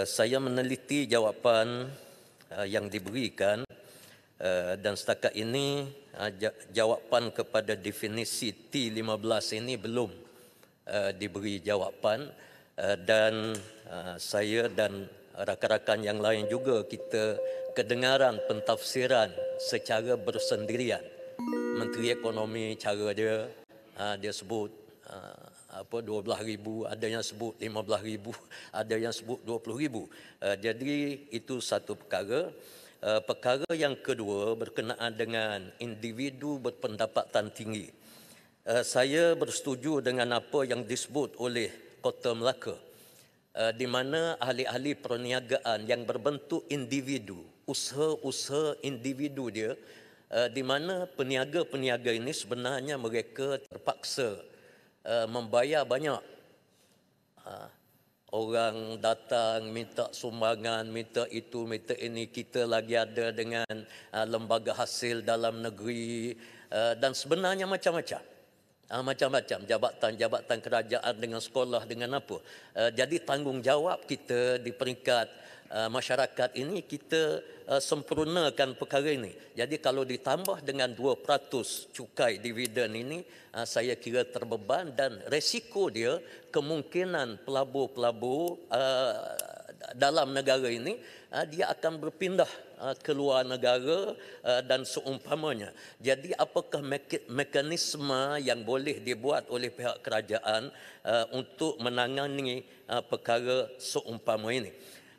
Saya meneliti jawapan yang diberikan dan setakat ini jawapan kepada definisi T15 ini belum diberi jawapan dan saya dan rakan-rakan yang lain juga kita kedengaran pentafsiran secara bersendirian. Menteri Ekonomi cara dia sebut 12,000, ada yang sebut 15,000, ada yang sebut 20,000. Jadi itu satu perkara. Perkara yang kedua berkenaan dengan individu berpendapatan tinggi. Saya bersetuju dengan apa yang disebut oleh Kota Melaka, di mana ahli-ahli perniagaan yang berbentuk individu, usaha-usaha individu dia, di mana peniaga-peniaga ini sebenarnya mereka terpaksa membayar banyak. Orang datang minta sumbangan, minta itu, minta ini. Kita lagi ada dengan lembaga hasil dalam negeri dan sebenarnya macam-macam. Macam-macam jabatan-jabatan kerajaan dengan sekolah dengan apa. Jadi tanggungjawab kita di peringkat masyarakat ini kita sempurnakan perkara ini. Jadi kalau ditambah dengan 2% cukai dividen ini, saya kira terbeban dan resiko dia kemungkinan pelabur-pelabur dalam negara ini dia akan berpindah ke luar negara dan seumpamanya. Jadi apakah mekanisme yang boleh dibuat oleh pihak kerajaan untuk menangani perkara seumpama ini?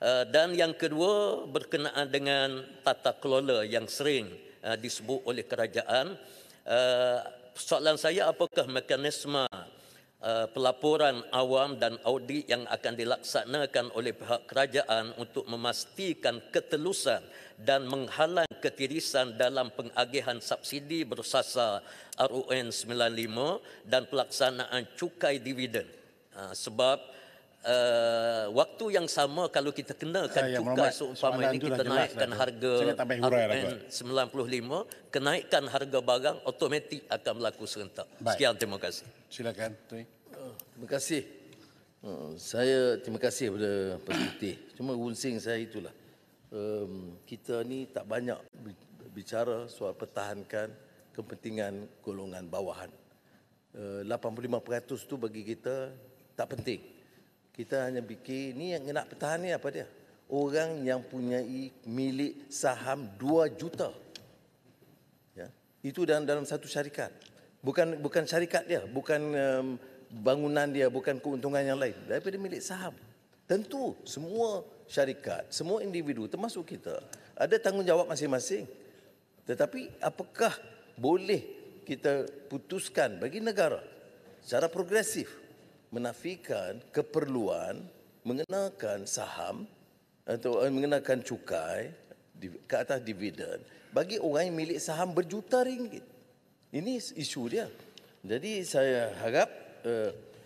Dan yang kedua berkenaan dengan tata kelola yang sering disebut oleh kerajaan. Soalan saya, apakah mekanisme pelaporan awam dan audit yang akan dilaksanakan oleh pihak kerajaan untuk memastikan ketelusan dan menghalang ketirisan dalam pengagihan subsidi bersasar RUN 95 dan pelaksanaan cukai dividen? Sebab waktu yang sama kalau kita kenakan cukai seumpama ini, kita naikkan harga RUN 95, kenaikan harga barang automatik akan berlaku serentak. Sekian, terima kasih. Silakan, Tui. Terima kasih. Saya terima kasih kepada Pak Putih. Cuma wunsing saya itulah. Kita ni tak banyak bicara soal pertahankan kepentingan golongan bawahan. 85% tu bagi kita tak penting. Kita hanya fikir ni yang nak pertahan ni apa dia? Orang yang punyai milik saham 2 juta. Ya. Itu dalam satu syarikat. Bukan syarikat dia, bukan bangunan dia, bukan keuntungan yang lain. Daripada milik saham. Tentu semua syarikat, semua individu termasuk kita ada tanggungjawab masing-masing. Tetapi apakah boleh kita putuskan bagi negara secara progresif menafikan keperluan mengenakan saham atau mengenakan cukai ke atas dividen bagi orang yang milik saham berjuta ringgit? Ini isu dia. Jadi saya harap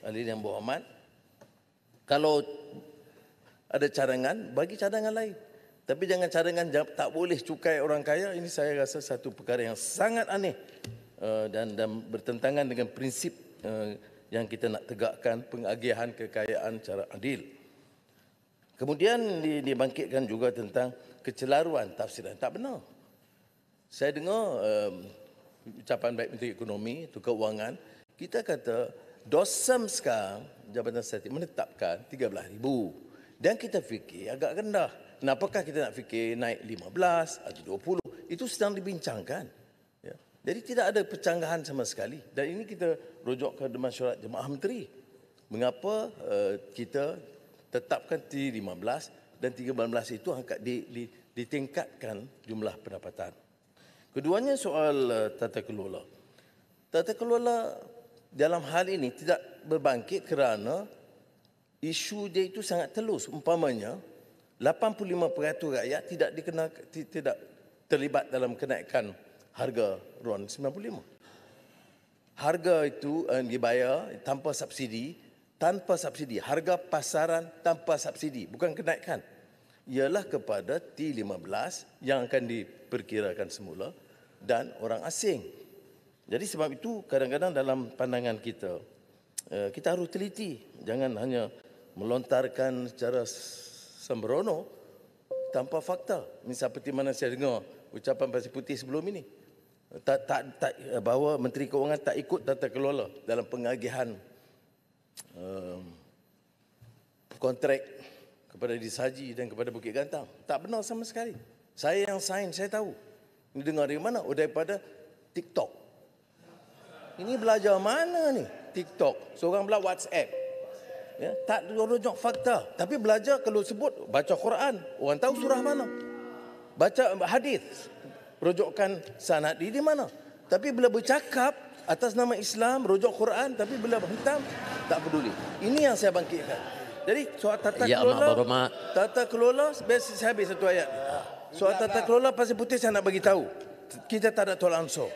ahli yang berhormat, kalau ada cadangan, bagi cadangan lain. Tapi jangan cadangan tak boleh cukai orang kaya. Ini saya rasa satu perkara yang sangat aneh dan bertentangan dengan prinsip yang kita nak tegakkan, pengagihan kekayaan secara adil. Kemudian dibangkitkan juga tentang kecelaruan tafsiran. Tak benar. Saya dengar ucapan baik Menteri Ekonomi, itu keuangan, kita kata DOSM sekarang, Jabatan Statistik menetapkan 13,000. Dan kita fikir agak rendah. Kenapakah kita nak fikir naik 15 atau 20? Itu sedang dibincangkan. Jadi tidak ada pencanggahan sama sekali. Dan ini kita rujuk ke mesyuarat Jemaah Menteri. Mengapa kita tetapkan T15 dan 13 itu ditingkatkan jumlah pendapatan. Keduanya soal tata kelola. Tata kelola dalam hal ini tidak berbangkit kerana isu dia itu sangat telus. Umpamanya 85% rakyat tidak terlibat dalam kenaikan harga RUN 95. Harga itu dibayar tanpa subsidi, harga pasaran tanpa subsidi, bukan kenaikan. Ialah kepada T15 yang akan diperkirakan semula dan orang asing. Jadi sebab itu kadang-kadang dalam pandangan kita, kita harus teliti. Jangan hanya melontarkan secara sembrono tanpa fakta. Misal seperti mana saya dengar ucapan Pasir Putih sebelum ini. Bahawa Menteri Keuangan tak ikut tata kelola dalam pengagihan kontrak kepada Disaji dan kepada Bukit Gantang. Tak benar sama sekali. Saya yang sign, saya tahu. Ini dengar dari mana? Oh, daripada TikTok. Ini belajar mana ni? TikTok. Seorang belah WhatsApp. Ya, tak rujuk fakta. Tapi belajar kalau sebut, baca Quran. Orang tahu surah mana. Baca hadis. Rujukan sanad di mana. Tapi bila bercakap atas nama Islam, rujuk Quran. Tapi bila hentam, tak peduli. Ini yang saya bangkitkan. Jadi soal tata Ya, kelola. Mak Berhormat. Tata kelola, saya habis satu ayat. Soal tata kelola Pasir Putih saya nak bagi tahu. Kita tak ada tolak ansur.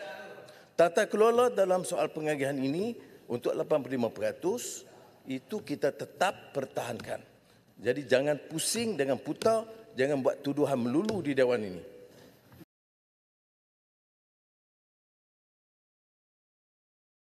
Tata kelola dalam soal pengagihan ini untuk 85% itu kita tetap pertahankan. Jadi jangan pusing dengan putar, jangan buat tuduhan melulu di Dewan ini.